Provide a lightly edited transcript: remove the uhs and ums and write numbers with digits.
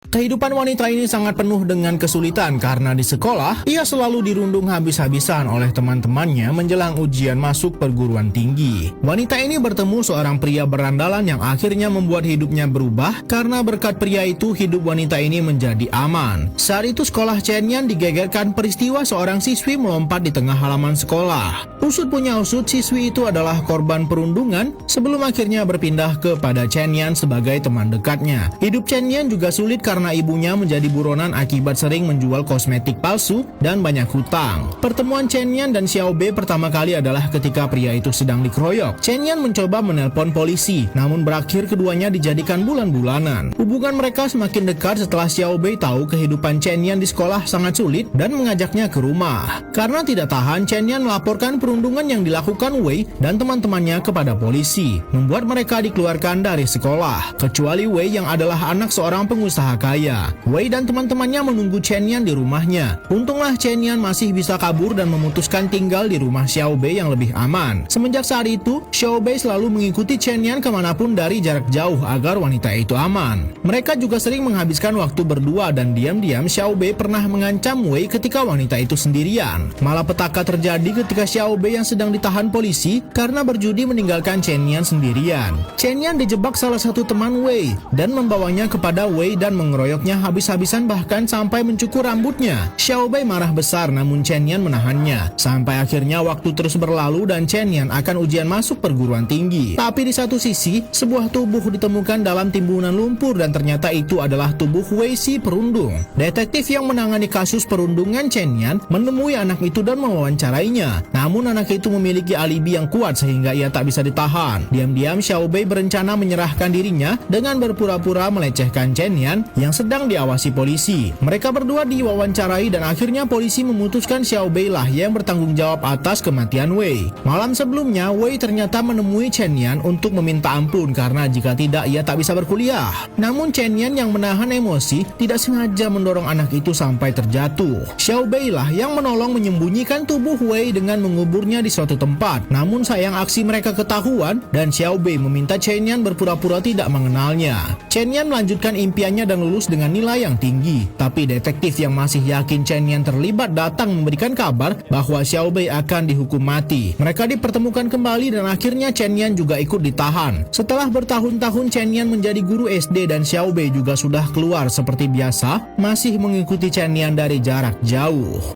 Kehidupan wanita ini sangat penuh dengan kesulitan karena di sekolah, ia selalu dirundung habis-habisan oleh teman-temannya menjelang ujian masuk perguruan tinggi. Wanita ini bertemu seorang pria berandalan yang akhirnya membuat hidupnya berubah karena berkat pria itu hidup wanita ini menjadi aman. Saat itu sekolah Chen Yan digegerkan peristiwa seorang siswi melompat di tengah halaman sekolah. Usut punya usut, siswi itu adalah korban perundungan sebelum akhirnya berpindah kepada Chen Yan sebagai teman dekatnya. Hidup Chen Yan juga sulit karena ibunya menjadi buronan akibat sering menjual kosmetik palsu dan banyak hutang. Pertemuan Chen Yan dan Xiao Bei pertama kali adalah ketika pria itu sedang dikeroyok. Chen Yan mencoba menelpon polisi, namun berakhir keduanya dijadikan bulan-bulanan. Hubungan mereka semakin dekat setelah Xiao Bei tahu kehidupan Chen Yan di sekolah sangat sulit dan mengajaknya ke rumah. Karena tidak tahan, Chen Yan melaporkan perundungan yang dilakukan Wei dan teman-temannya kepada polisi, membuat mereka dikeluarkan dari sekolah. Kecuali Wei yang adalah anak seorang pengusaha kaya. Wei dan teman-temannya menunggu Chen Yan di rumahnya. Untunglah Chen Yan masih bisa kabur dan memutuskan tinggal di rumah Xiao Bei yang lebih aman. Semenjak saat itu, Xiao Bei selalu mengikuti Chen Yan kemanapun dari jarak jauh agar wanita itu aman. Mereka juga sering menghabiskan waktu berdua dan diam-diam Xiao Bei pernah mengancam Wei ketika wanita itu sendirian. Malapetaka terjadi ketika Xiao Bei yang sedang ditahan polisi karena berjudi meninggalkan Chen Yan sendirian. Chen Yan dijebak salah satu teman Wei dan membawanya kepada Wei dan mengeroyoknya habis-habisan bahkan sampai mencukur rambutnya. Xiao Bei marah besar namun Chen Yan menahannya. Sampai akhirnya waktu terus berlalu dan Chen Yan akan ujian masuk perguruan tinggi. Tapi di satu sisi, sebuah tubuh ditemukan dalam timbunan lumpur dan ternyata itu adalah tubuh Wei si perundung. Detektif yang menangani kasus perundungan Chen Yan menemui anak itu dan mewawancarainya. Namun anak itu memiliki alibi yang kuat sehingga ia tak bisa ditahan. Diam-diam Xiao Bei berencana menyerahkan dirinya dengan berpura-pura melecehkan Chen Yan yang sedang diawasi polisi. Mereka berdua diwawancarai dan akhirnya polisi memutuskan Xiao Bei lah yang bertanggung jawab atas kematian Wei. Malam sebelumnya, Wei ternyata menemui Chen Yan untuk meminta ampun karena jika tidak ia tak bisa berkuliah. Namun Chen Yan yang menahan emosi tidak sengaja mendorong anak itu sampai terjatuh. Xiao Bei lah yang menolong menyembunyikan tubuh Wei dengan menguburnya di suatu tempat. Namun sayang aksi mereka ketahuan dan Xiao Bei meminta Chen Yan berpura-pura tidak mengenalnya. Chen Yan melanjutkan impiannya dan lulus dengan nilai yang tinggi. Tapi detektif yang masih yakin Chen Yan terlibat datang memberikan kabar bahwa Xiao Bei akan dihukum mati. Mereka dipertemukan kembali dan akhirnya Chen Yan juga ikut ditahan. Setelah bertahun-tahun Chen Yan menjadi guru SD dan Xiao Bei juga sudah keluar seperti biasa, masih mengikuti Chen Yan dari jarak jauh.